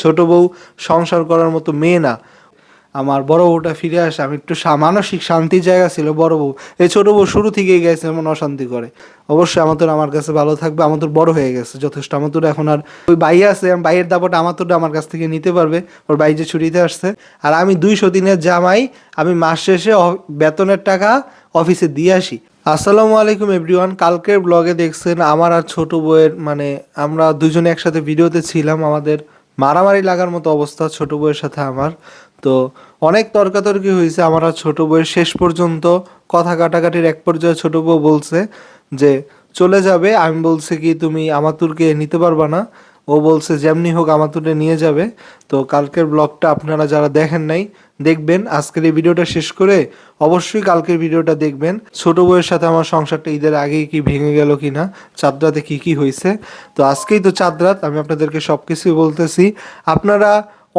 ছোট বউ সংসার করার মতো মেয়ে না। আমার বড় বউটা ফিরে আসে, আমি একটু মানসিক শান্তির জায়গা ছিল বড় বউ। এই ছোট বউ শুরু থেকেই গেছে এমন অশান্তি করে। অবশ্যই আমাদের আমার কাছে ভালো থাকবে, আমাদের বড় হয়ে গেছে যথেষ্ট, আমাদের এখন আর ওই ভাই আছে, ভাইয়ের দাপটা আমাদের আমার কাছ থেকে নিতে পারবে, ওর ভাই যে ছুটিতে আসছে। আর আমি 200 দিনের জামাই, আমি মাস শেষে বেতনের টাকা অফিসে দিয়ে আসি। আসসালামু আলাইকুম এভরিওয়ান। কালকের ব্লগে দেখছেন আমার আর ছোট বউয়ের মানে আমরা দুজনে একসাথে ভিডিওতে ছিলাম, আমাদের মারামারি লাগার মতো অবস্থা ছোট বউয়ের সাথে আমার। তো অনেক তর্কাতর্কি হয়েছে আমার আর ছোট বউয়ের, শেষ পর্যন্ত কথা কাটাকাটির এক পর্যায়ে ছোট বউ বলছে যে চলে যাবে। আমি বলছি কি তুমি আমাতুরকে নিতে পারবা না? ও বলছে যেমনি হোক আমাতুরে নিয়ে যাবে। তো কালকের ব্লগটা আপনারা যারা দেখেন নাই দেখবেন, আজকের এই ভিডিওটা শেষ করে অবশ্যই কালকের ভিডিওটা দেখবেন। ছোট বউয়ের সাথে আমার সংসারটা ঈদের আগেই কি ভেঙে গেল কিনা, চাঁদ রাতে কি কি হয়েছে। তো আজকেই তো চাঁদ রাত, আমি আপনাদেরকে সব কিছুই বলতেছি। আপনারা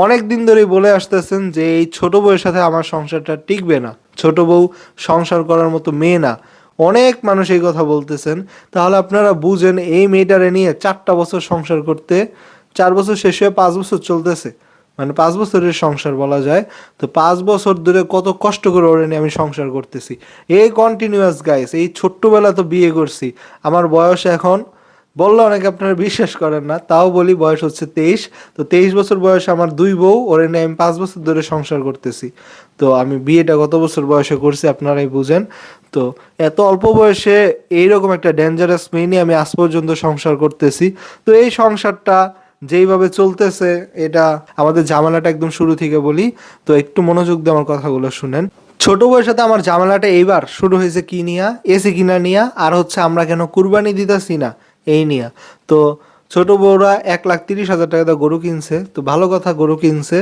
অনেক দিন ধরেই বলে আসতেছেন যে এই ছোট বউয়ের সাথে আমার সংসারটা টিকবে না, ছোট বউ সংসার করার মতো মেয়ে না। অনেক মানুষ এই কথা বলতেছেন। তাহলে আপনারা বুঝেন এই মেয়েটারে নিয়ে 4টা বছর সংসার করতে, 4 বছর শেষ হয়ে 5 বছর চলতেছে, মানে 5 বছরের সংসার বলা যায়। তো 5 বছর ধরে কত কষ্ট করে ওরে নিয়ে আমি সংসার করতেছি, এই কন্টিনিউয়াস গাইস। এই ছোট্টবেলা তো বিয়ে করছি, আমার বয়স এখন বললে অনেকে আপনারা বিশ্বাস করেন না, তাও বলি বয়স হচ্ছে 23। তো 23 বছর বয়সে আমার 2 বউ, ওরে নিয়ে আমি 5 বছর ধরে সংসার করতেছি। তো আমি বিয়েটা কত বছর বয়সে করছি আপনারাই বুঝেন। তো এত অল্প বয়সে এইরকম একটা ডেঞ্জারাস মেয়ে নিয়ে আমি আজ পর্যন্ত সংসার করতেছি। তো এই সংসারটা যেইভাবে চলতেছে, এটা আমাদের ঝামেলাটা একদম শুরু থেকে বলি। তো একটু মনোযোগ দিয়ে আমার কথাগুলো শুনেন। ছোট বউয়ের সাথে আমার ঝামেলাটা এইবার শুরু হয়েছে কি নিয়া, এসি কিনা নিয়া, আর হচ্ছে আমরা কেন কুরবানি দিতেছি না এই নিয়া। তো ছোট বউরা 1,30,000 টাকা দিয়ে গরু কিনছে, তো ভালো কথা গরু কিনছে।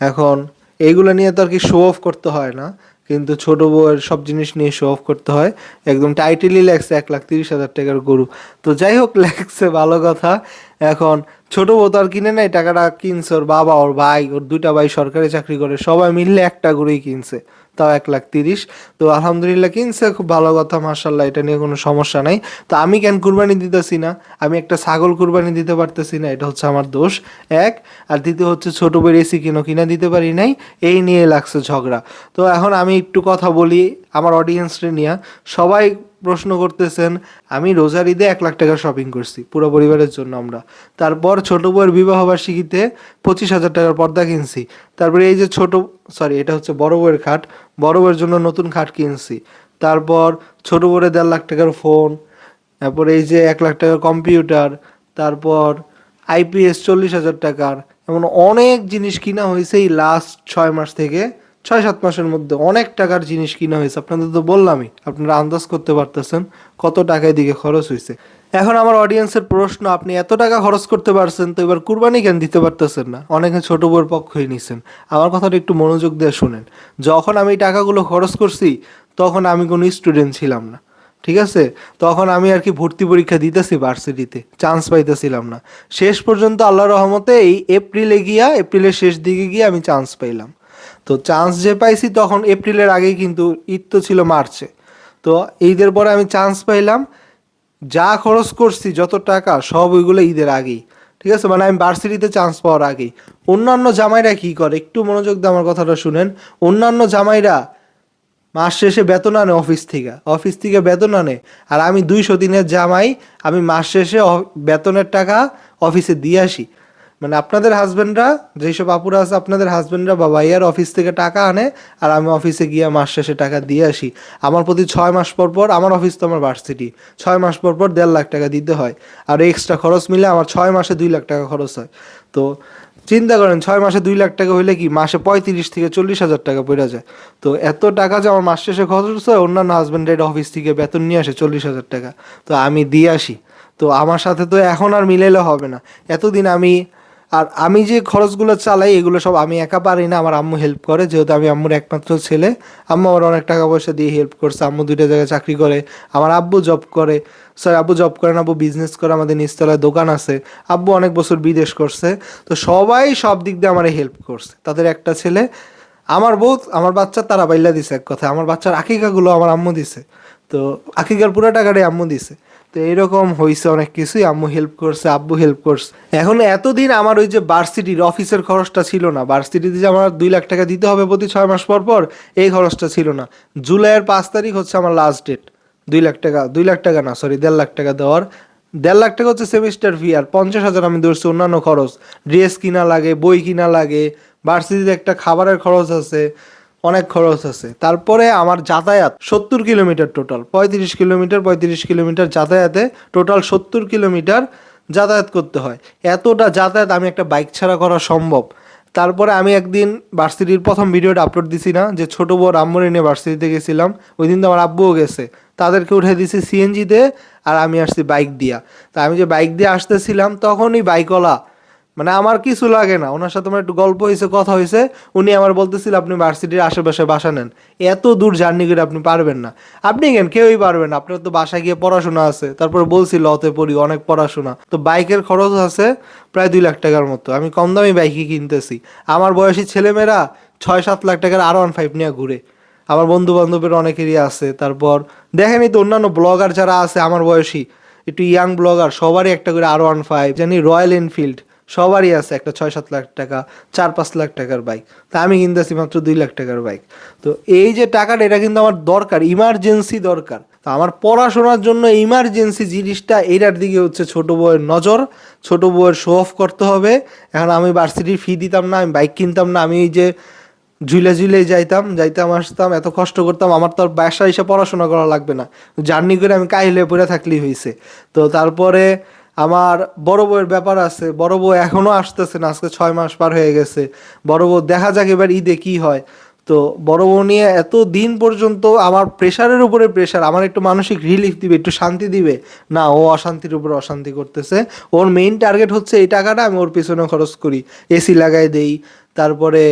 এখন এইগুলো নিয়ে তো আর কি শো অফ করতে হয় না, কিন্তু ছোট বউয়ের সব জিনিস নিয়ে শো অফ করতে হয়। একদম টাইটেলই লেখছে 1,30,000 টাকার গরু। তো যাই হোক, লেখছে ভালো কথা। এখন ছোট বউ তো আর কিনে নাই, টাকাটা কিনছে ওর বাবা, ওর ভাই, ওর 2টা ভাই সরকারি চাকরি করে, সবাই মিললে একটা গরুই কিনছে, তাও 1,30,000। তো আলহামদুলিল্লাহ কিনছে, খুব ভালো কথা, মার্শাল্লাহ, এটা নিয়ে কোনো সমস্যা নাই। তো আমি কেন কুরবানি দিতেছি না, আমি একটা ছাগল কুরবানি দিতে পারতেছি না, এটা হচ্ছে আমার দোষ এক। আর দ্বিতীয় হচ্ছে ছোট বউয়ের এসি কিনা দিতে পারি নাই, এই নিয়ে লাগছে ঝগড়া। তো এখন আমি একটু কথা বলি আমার অডিয়েন্সরে নিয়ে। সবাই প্রশ্ন করতেছেন, আমি রোজার ঈদে 1,00,000 টাকা শপিং করছি পুরো পরিবারের জন্য আমরা। তারপর ছোট বউয়ের বিবাহবার্ষিকীতে 25,000 টাকার পর্দা কিনছি। তারপরে এই যে এটা হচ্ছে বড় বউয়ের খাট, বড় বউয়ের জন্য নতুন খাট কিনছি। তারপর ছোট বউয়ের 1,50,000 টাকার ফোন, তারপর এই যে 1,00,000 টাকার কম্পিউটার, তারপর আইপিএস 40,000 টাকার, এমন অনেক জিনিস কিনা হয়েছে এই লাস্ট 6 মাস থেকে। 6-7 মাসের মধ্যে অনেক টাকার জিনিস কিনা হয়েছে, আপনাদের তো বললামই, আপনারা আন্দাজ করতে পারতেছেন কত টাকা এদিকে খরচ হয়েছে। এখন আমার অডিয়েন্সের প্রশ্ন, আপনি এত টাকা খরচ করতে পারছেন, তো এবার কুরবানি কেন দিতে পারতেছেন না? অনেকে ছোট বউয়ের পক্ষই নিছেন। আমার কথাটা একটু মনোযোগ দিয়ে শুনেন। যখন আমি এই টাকাগুলো খরচ করছি, তখন আমি কোনো স্টুডেন্ট ছিলাম না, ঠিক আছে? তখন আমি আর কি ভর্তি পরীক্ষা দিতেছি ভার্সিটিতে, চান্স পাইতেছিলাম না। শেষ পর্যন্ত আল্লাহর রহমতে এই এপ্রিলের শেষ দিকে গিয়ে আমি চান্স পাইলাম। তো চান্স যে পাইছি তখন এপ্রিলের আগেই, কিন্তু ঈদ তো ছিল মার্চে। তো ঈদের পরে আমি চান্স পাইলাম, যা খরচ করছি যত টাকা সব ওইগুলো ঈদের আগেই, ঠিক আছে? মানে আমি ভার্সিটিতে চান্স পাওয়ার আগেই। অন্যান্য জামাইরা কি করে, একটু মনোযোগ দিয়ে আমার কথাটা শুনেন। অন্যান্য জামাইরা মাস শেষে বেতন আনে অফিস থেকে বেতন আনে। আর আমি 200 দিনের জামাই, আমি মাস শেষে বেতনের টাকা অফিসে দিয়ে আসি। মানে আপনাদের হাজবেন্ডরা, যেসব আপুরা আছে আপনাদের হাজবেন্ডরা বা ভাইয়ার অফিস থেকে টাকা আনে, আর আমি অফিসে গিয়ে মাস শেষে টাকা দিয়ে আসি। আমার প্রতি 6 মাস পর পর, আমার অফিস তো আমার ভার্সিটি, 6 মাস পর পর 1,50,000 টাকা দিতে হয়। আর এক্সট্রা খরচ মিলে আমার 6 মাসে 2,00,000 টাকা খরচ হয়। তো চিন্তা করেন, 6 মাসে 2,00,000 টাকা হইলে কি মাসে 35,000 থেকে 40,000 টাকা পড়ে যায়। তো এত টাকা যে আমার মাস শেষে খরচ হয়, অন্যান্য হাজবেন্ডের অফিস থেকে বেতন নিয়ে আসে 40,000 টাকা, তো আমি দিয়ে আসি। তো আমার সাথে তো এখন আর মিলাইলে হবে না। এতদিন আমি যে খরচগুলো চালাই এগুলো সব আমি একা পারি না, আমার আম্মু হেল্প করে, যেহেতু আমি আম্মুর একমাত্র ছেলে। আম্মু আমার অনেক টাকা পয়সা দিয়ে হেল্প করছে। আম্মু 2টা জায়গায় চাকরি করে, আমার আব্বু জব করে। আব্বু জব করেন, আব্বু বিজনেস করে, আমাদের নিচতলায় দোকান আছে। আব্বু অনেক বছর বিদেশ করছে। তো সবাই সব দিক দিয়ে আমার হেল্প করছে। তাদের একটা ছেলে, আমার বউ, আমার বাচ্চা তারা বাইল্লা দিছে, এক কথা আমার বাচ্চার আকিকাগুলো আমার আম্মু দিছে। তো আকিকার পুরো টাকাটাই আম্মু দিছে। তো তো এইরকম হয়েছে অনেক কিছুই, আম্মু হেল্প করছে, আব্বু হেল্প করছে। এখন এতদিন আমার ওই যে ভার্সিটির অফিসের খরচটা ছিল না, ভার্সিটিতে যে আমার 2 লাখ টাকা দিতে হবে প্রতি 6 মাস পর পর, এই খরচটা ছিল না। জুলাইয়ের 5 তারিখ হচ্ছে আমার লাস্ট ডেট 2 লাখ টাকা, 2 লাখ টাকা না সরি 1.5 লাখ টাকা দেওয়ার। 1.5 লাখ টাকা হচ্ছে সেমিস্টার ফি, আর 50,000 আমি ধরছি অন্যান্য খরচ, ড্রেস কিনা লাগে, বই কিনা লাগে, ভার্সিটিতে একটা খাবারের খরচ আছে, অনেক খরচ আছে। তারপরে আমার যাতায়াত 70 কিলোমিটার, টোটাল 35 কিলোমিটার, 35 কিলোমিটার যাতায়াতে টোটাল 70 কিলোমিটার যাতায়াত করতে হয়। এতটা যাতায়াত আমি একটা বাইক ছাড়া করা সম্ভব? তারপরে আমি একদিন ভার্সিটির প্রথম ভিডিওটা আপলোড দিছি না, যে ছোটো বউ আম্মুরে নিয়ে ভার্সিটিতে গেছিলাম, ওই দিন তো আমার আব্বুও গেছে, তাদেরকে উঠে দিছি সিএনজিতে, আর আমি আসছি বাইক দিয়া। তা আমি যে বাইক দিয়ে আসতেছিলাম তখনই বাইকওয়ালা, মানে আমার কিছু লাগে না, ওনার সাথে আমার একটু গল্প হয়েছে, কথা হয়েছে, উনি আমার বলতেছিল আপনি ভার্সিটির আশেপাশে বাসা নেন, এত দূর জার্নি করে আপনি পারবেন না। আপনি কেন, কেউই পারবেন না, আপনার তো বাসায় গিয়ে পড়াশোনা আছে। তারপরে বলছি লতে পড়ি, অনেক পড়াশোনা, তো বাইকের খরচ আছে প্রায় 2 লাখ টাকার মতো। আমি কম দামি বাইকই কিনতেছি। আমার বয়সী ছেলেমেয়েরা 6-7 লাখ টাকার R15 নিয়ে ঘুরে, আমার বন্ধু বান্ধবের অনেকেরই আছে। তারপর দেখেনি তো অন্যান্য ব্লগার যারা আছে আমার বয়সী, একটু ইয়াং ব্লগার, সবারই একটা করে R15, জানি রয়্যাল এনফিল্ড, সবারই আছে একটা 6-7 লাখ টাকা, 4-5 লাখ টাকার বাইক। তা আমি কিনতেছি মাত্র 2 লাখ টাকার বাইক। তো এই যে টাকাটা, এটা কিন্তু আমার দরকার, ইমার্জেন্সি দরকার। তো আমার পড়াশোনার জন্য ইমার্জেন্সি জিনিসটা, এইটার দিকে হচ্ছে ছোটো বউয়ের নজর, ছোটো বউয়ের শো অফ করতে হবে। এখন আমি ভার্সিটির ফি দিতাম না, আমি বাইক কিনতাম না, আমি এই যে ঝুলে যাইতাম আসতাম, এত কষ্ট করতাম, আমার তো আর বাসায় এসে পড়াশোনা করা লাগবে না, জার্নি করে আমি কাহিলে পড়ে থাকলেই হয়েছে। তো তারপরে আমার বড় বউয়ের ব্যাপার আছে, বড় বউ এখনও আসতেছে না, আজকে 6 মাস পার হয়ে গেছে। বড় বউ দেখা যাক এবার ঈদে কি হয়। তো বড় বউ নিয়ে এত দিন পর্যন্ত আমার প্রেশারের উপরে প্রেশার, আমার একটু মানসিক রিলিফ দিবে, একটু শান্তি দিবে না, ও অশান্তির উপরে অশান্তি করতেছে। ওর মেইন টার্গেট হচ্ছে এই টাকাটা আমি ওর পিছনে খরচ করি, এসি লাগাই দেই, তারপরে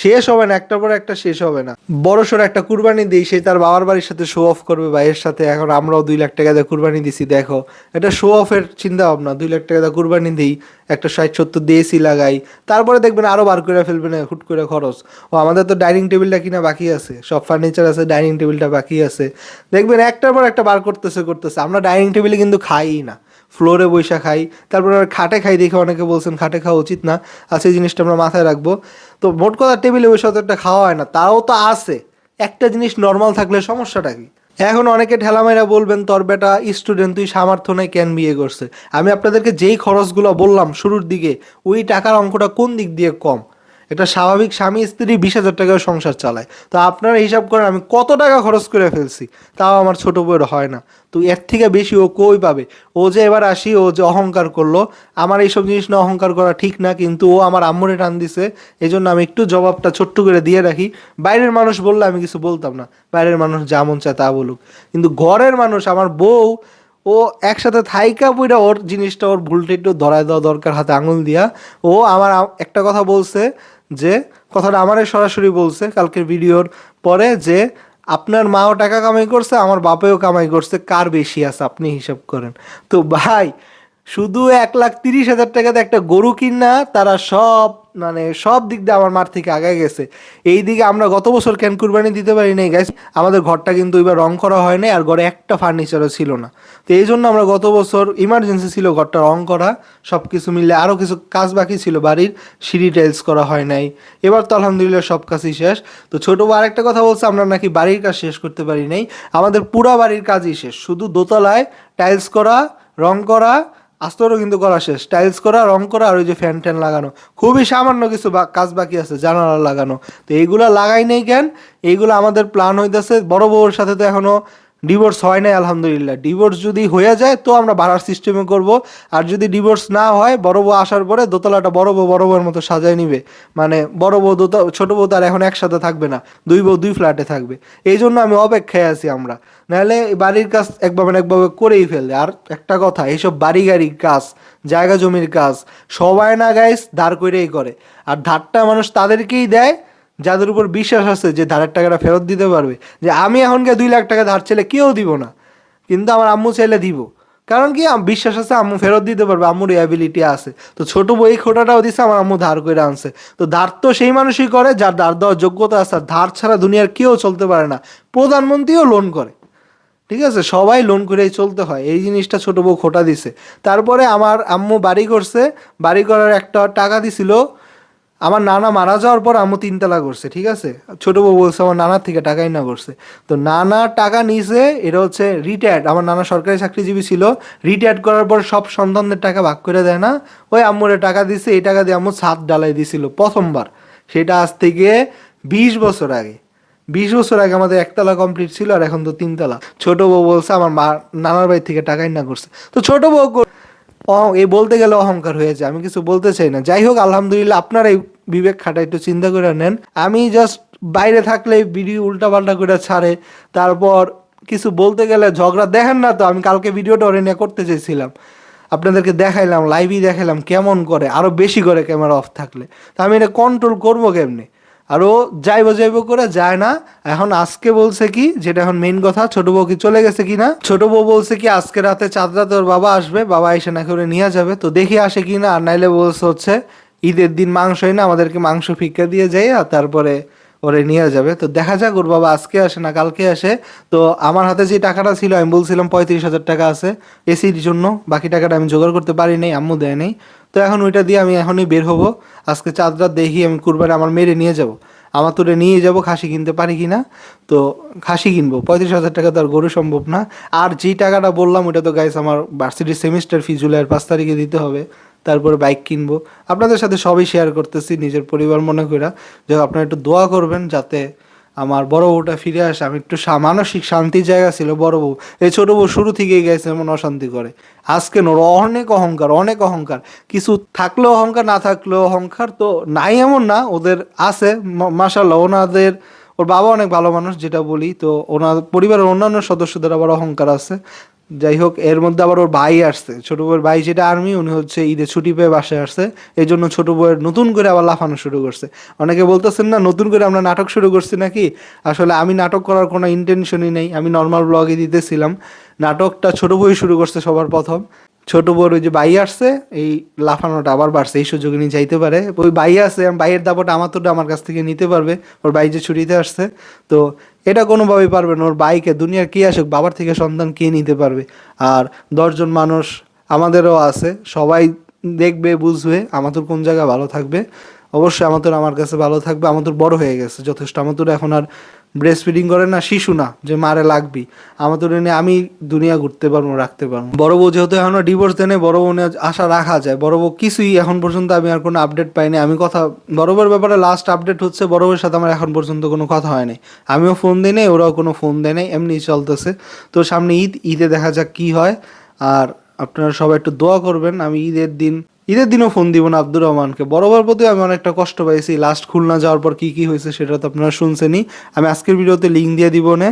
শেষ হবে না, একটার পর একটা শেষ হবে না। বড়সড় একটা কুরবানি দিই, সে তার বাবার বাড়ির সাথে শো অফ করবে ভাইয়ের সাথে। এখন আমরাও 2 লাখ টাকা দিয়ে কুরবানি দিছি, দেখো এটা শো অফের চিন্তা ভাবনা। 2 লাখ টাকা দিয়ে কুরবানি দিই, একটা 60-70 দিয়ে এসি লাগাই, তারপরে দেখবেন আরও বার করে ফেলবে না হুট করে খরচ। ও আমাদের তো ডাইনিং টেবিলটা কিনা বাকি আছে, সব ফার্নিচার আছে, ডাইনিং টেবিলটা বাকি আছে, দেখবেন একটার পর একটা বার করতেছে। আমরা ডাইনিং টেবিলে কিন্তু খাই না, ফ্লোরে বৈশা খাই। তারপরে আর খাটে খাই, দেখে অনেকে বলছেন খাটে খাওয়া উচিত না, আছে এই জিনিসটা আমরা মাথায় রাখবো। তো মোট কথা টেবিলে বসে অত একটা খাওয়া হয় না, তাও তো আছে। একটা জিনিস নর্মাল থাকলে সমস্যাটা কি? এখন অনেকে ঠেলামাইরা বলবেন তোর বেটা স্টুডেন্ট, তুই সামর্থ্য নেই কেন বিয়ে করছে। আমি আপনাদেরকে যেই খরচগুলো বললাম শুরুর দিকে, ওই টাকার অঙ্কটা কোন দিক দিয়ে কম? এটা স্বাভাবিক স্বামী স্ত্রী 20,000 টাকার সংসার চালায়। তো আপনারা হিসাব করেন আমি কত টাকা খরচ করে ফেলছি, তাও আমার ছোট বউয়ের হয় না। তো এর থেকে বেশি ও কই পাবে? ও যে এবার আসি, ও যে অহংকার করলো, আমার এইসব জিনিস না অহংকার করা ঠিক না, কিন্তু ও আমার আম্মুরে টান দিছে, এই জন্য আমি একটু জবাবটা ছোট্ট করে দিয়ে রাখি। বাইরের মানুষ বললে আমি কিছু বলতাম না, বাইরের মানুষ যা মন চায় তা বলুক, কিন্তু ঘরের মানুষ আমার বউ, ও একসাথে থাইকা পুইরা ওর জিনিসটা, ওর ভুলটা একটু ধরায় দেওয়া দরকার হাতে আঙুল দিয়া। ও আমার একটা কথা বলছে, যে কথাটা আমারে সরাসরি বলছে কালকের ভিডিওর পরে, যে আপনার মাও টাকা কামাই করছে, আমার বাপেও কামাই করছে, কার বেশি আছে আপনি হিসাব করেন। তো ভাই, শুধু 1,30,000 টাকাতে একটা গরু কিনা তারা সব, মানে সব দিক দিয়ে আমার মার থেকে আগে গেছে। এই দিকে আমরা গত বছর কেন কুরবানি দিতে পারি নাই গাইস, আমাদের ঘরটা কিন্তু এবার রং করা হয় নাই, আর ঘরে একটা ফার্নিচারও ছিল না। তো এই জন্য আমরা গত বছর ইমার্জেন্সি ছিল ঘরটা রং করা, সব কিছু মিলে আরও কিছু কাজ বাকি ছিল বাড়ির, সিঁড়ি টাইলস করা হয় নাই। এবার তো আলহামদুলিল্লাহ সব কাজই শেষ। তো ছোটো বউ আরেকটা কথা বলছে, আমরা নাকি বাড়ির কাজ শেষ করতে পারি নাই, আমাদের পুরা বাড়ির কাজই শেষ, শুধু দোতলায় টাইলস করা, রং করা, আস্তরও কিন্তু করা শেষ, টাইলস করা, রং করা, আর ওই যে ফ্যান ট্যান লাগানো, খুবই সামান্য কিছু কাজ বাকি আছে, জানালা লাগানো। তো এইগুলো লাগাই নেই কেন, এইগুলো আমাদের প্ল্যান হইতেছে। বড় বউর সাথে তো এখনো ডিভোর্স হয় নাই আলহামদুলিল্লাহ, ডিভোর্স যদি হয়ে যায় তো আমরা ভাড়ার সিস্টেমে করব। আর যদি ডিভোর্স না হয়, বড় বউ আসার পরে দোতলাটা বড় বউয়ের মতো সাজায় নিবে, মানে বড় বউ ছোট বউ তার এখন একসাথে থাকবে না, দুই বউ দুই ফ্ল্যাটে থাকবে। এই জন্য আমি অপেক্ষায় আছি আমরা, নাহলে বাড়ির কাজ একভাবে না একভাবে করেই ফেলবে। আর একটা কথা, এইসব বাড়ি গাড়ির কাজ, জায়গা জমির কাজ সবাই না গাইস ধার করেই করে, আর ধারটা মানুষ তাদেরকেই দেয় যাদের উপর বিশ্বাস আছে যে ধারের টাকাটা ফেরত দিতে পারবে। যে আমি এখনকে 2 লাখ টাকা ধার চাইলে কেউ দিব না, কিন্তু আমার আম্মু চাইলে দিব, কারণ কি বিশ্বাস আছে আম্মু ফেরত দিতে পারবে, আম্মুর অ্যাবিলিটি আছে। তো ছোট বউ এই খোটাটাও দিছে, আমার আম্মু ধার করে আনছে। তো ধার তো সেই মানুষই করে যার ধার দেওয়ার যোগ্যতা আছে, আর ধার ছাড়া দুনিয়ার কেউ চলতে পারে না, প্রধানমন্ত্রীও লোন করে। ঠিক আছে, সবাই লোন করেই চলতে হয়, এই জিনিসটা ছোট বউ খোটা দিছে। তারপরে আমার আম্মু বাড়ি করছে, বাড়ি করার একটা টাকা দিছিল, আমার নানা মারা যাওয়ার পর আম্মু 3 তালা করছে। ঠিক আছে, ছোট বউ বলছে আমার নানার থেকে টাকাই না করছে। তো নানা টাকা নিছে, এটা হচ্ছে রিটায়ার্ড, আমার নানা সরকারি চাকরিজীবী ছিল, রিটায়ার্ড করার পর সব সন্তানদের টাকা ভাগ করে দেয় না, ওই আম্মুরে টাকা দিছে, এই টাকা দিয়ে আম্মু ছাদ ডালাই দিছিল প্রথমবার। সেটা আজ থেকে 20 বছর আগে। 20 বছর আগে আমাদের 1 তালা কমপ্লিট ছিল, আর এখন তো 3 তালা। ছোট বউ বলছে আমার মা নানার বাড়ি থেকে টাকাই না করছে। তো ছোট বউ এই বলতে গেলে অহংকার হয়ে যায়, আমি কিছু বলতে চাই না। যাই হোক, আলহামদুলিল্লাহ, আপনারা এই বিবেক খাটা একটু চিন্তা করে নেন। আমি জাস্ট বাইরে থাকলে ভিডিও উল্টাপাল্টা করে ছাড়ে, তারপর কিছু বলতে গেলে ঝগড়া। দেখেন না তো, আমি কালকে ভিডিওটা ওরে নিয়ে করতে চাইছিলাম, আপনাদেরকে দেখাইলাম, লাইভই দেখাইলাম কেমন করে, আরও বেশি করে ক্যামেরা অফ থাকলে। তা আমি এটা কন্ট্রোল করবো কেমনি? আরও যাইবো করে যায় না। এখন আজকে বলছে কি, যেটা এখন মেইন কথা, ছোট বউ কি চলে গেছে কি না, ছোট বউ বলছে কি আজকে রাতে চাঁদ রাতে ওর বাবা আসবে, বাবা এসে নাকি ওরে নিয়ে যাবে। তো দেখি আসে কি না, আর নাইলে বলছে হচ্ছে ঈদের দিন মাংসই না, আমাদেরকে মাংস ফিক্কা দিয়ে যাই, আর তারপরে ওরে নিয়ে যাবে। তো দেখা যাক ওর বাবা আজকে আসে না কালকে আসে। তো আমার হাতে যে টাকাটা ছিল, আমি বলছিলাম 35,000 টাকা আছে এসির জন্য, বাকি টাকাটা আমি জোগাড় করতে পারি নাই, আম্মু দেয় নাই। তো এখন ওইটা দিয়ে আমি এখনই বের হবো। আজকে চাঁদ রাত দেখি আমি কুরবানি আমার মেরে নিয়ে যাব, আমার তোরে নিয়ে যাব, খাসি কিনতে পারি কি না। তো খাসি কিনবো, 35,000 টাকা তো আর গরু সম্ভব না। আর যেই টাকাটা বললাম ওটা তো গাইস আমার ভার্সিটির সেমিস্টার ফি জুলাইয়ের 5 তারিখে দিতে হবে। তারপরে বাইক কিনবো। আপনাদের সাথে সবই শেয়ার করতেছি নিজের পরিবার মনে করে। যে আপনারা একটু দোয়া করবেন যাতে আমার বড় বউটা ফিরে আসে। আমি একটু মানসিক শান্তির জায়গা ছিল বড় বউ, এই ছোট বউ শুরু থেকেই গেছে এমন অশান্তি করে। আজকে নোর অনেক অহংকার, অনেক অহংকার, কিছু থাকলেও অহংকার, না থাকলেও অহংকার। তো নাই এমন না, ওদের আছে মাশাল্লাহ। ওনাদের ওর বাবা অনেক ভালো মানুষ যেটা বলি, তো ওনার পরিবারের অন্যান্য সদস্যদের আবার অহংকার আছে। যাই হোক, এর মধ্যে আবার ওর ভাই আসছে, ছোট বউয়ের ভাই যেটা আর্মি, উনি হচ্ছে ঈদে ছুটি পেয়ে বাসায় আসছে। এই জন্য ছোট বউয়ের নতুন করে আবার লাফানো শুরু করছে। অনেকে বলতেছেন না নতুন করে আমরা নাটক শুরু করছি নাকি, আসলে আমি নাটক করার কোনো ইন্টেনশনই নেই, আমি নর্মাল ব্লগে দিতেছিলাম। নাটকটা ছোট বউই শুরু করছে সবার প্রথম। ছোট বউর ওই যে ভাই আসছে, এই লাফানোটা আবার বাড়ছে, এই সুযোগে নিয়ে যাইতে পারে। ওই ভাই আছে, ভাইয়ের দাপটা আমার কাছ থেকে নিতে পারবে, ওর ভাই যে ছুটিতে আসছে। তো এটা কোনোভাবেই পারবে না, ওর বাইকে দুনিয়ার কে আসুক বাবার থেকে সন্তান কে নিতে পারবে। আর 10 জন মানুষ আমাদেরও আছে, সবাই দেখবে বুঝবে আমাদের কোন জায়গা ভালো থাকবে। অবশ্যই আমাদের আমার কাছে ভালো থাকবে, আমাদের বড় হয়ে গেছে যথেষ্ট, আমাদের এখন আর ব্রেস্ট ফিডিং করে না, শিশু না যে মারে লাগবি। আমাদের এনে আমি দুনিয়া ঘুরতে পারবো, রাখতে পারবো। বড় বউ যেহেতু এখনো ডিভোর্স দেনে, বড় বউ নিয়ে আশা রাখা যায়। বড় বউ কিছুই এখন পর্যন্ত আমি আর কোনো আপডেট পাইনি। আমি কথা বড় বউর ব্যাপারে লাস্ট আপডেট হচ্ছে বড় বউয়ের সাথে আমার এখন পর্যন্ত কোনো কথা হয়নি, আমিও ফোন দিই নাই, ওরাও কোনো ফোন দেয় নাই, এমনি চলতেছে। তো সামনে ঈদে দেখা যাক কি হয়। আর আপনারা সবাই একটু দোয়া করবেন। আমি ঈদের দিনও ফোন দিব না আব্দুর রহমানকে। বরাবর প্রতি আমি অনেকটা কষ্ট পাইছি, লাস্ট খুলনা যাওয়ার পর কি কি হয়েছে সেটা তো আপনারা শুনছেনই। আমি আজকের ভিডিওতে লিঙ্ক দিয়ে দিব না,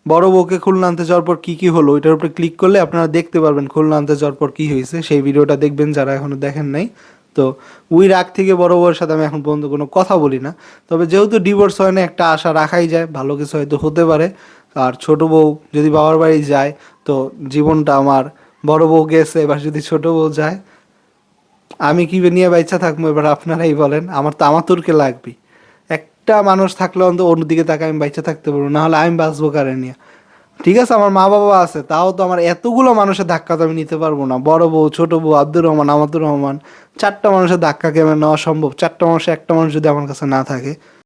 বড় বউকে খুলনা আনতে যাওয়ার পর কি কি হলো ওইটার উপরে ক্লিক করলে আপনারা দেখতে পারবেন খুলনা আনতে যাওয়ার পর কি হয়েছে, সেই ভিডিওটা দেখবেন যারা এখনো দেখেন নাই। তো ওই রাগ থেকে বড় বউয়ের সাথে আমি এখন পর্যন্ত কোনো কথা বলি না। তবে যেহেতু ডিভোর্স হয় না, একটা আশা রাখাই যায়, ভালো কিছু হয়তো হতে পারে। আর ছোট বউ যদি বাবার বাড়ি যায়, তো জীবনটা আমার, বড় বউ গেছে, এবার যদি ছোট বউ যায়, আমি কি নিয়ে বাইচা থাকবো এবার আপনারাই বলেন। আমার তোরকে লাগবে, একটা মানুষ থাকলে অন্তত অন্যদিকে তাকে আমি বাইচা থাকতে পারবো, না হলে আমি বাঁচবো কারে নিয়ে? ঠিক আছে, আমার মা বাবা আছে, তাও তো আমার এতগুলো মানুষের ধাক্কা তো আমি নিতে পারবো না। বড় বউ, ছোট বউ, আব্দুর রহমান, আমাদুর রহমান, 4টা মানুষের ধাক্কা কেমন নেওয়া সম্ভব? 4টা মানুষ, একটা মানুষ যদি আমার কাছে না থাকে।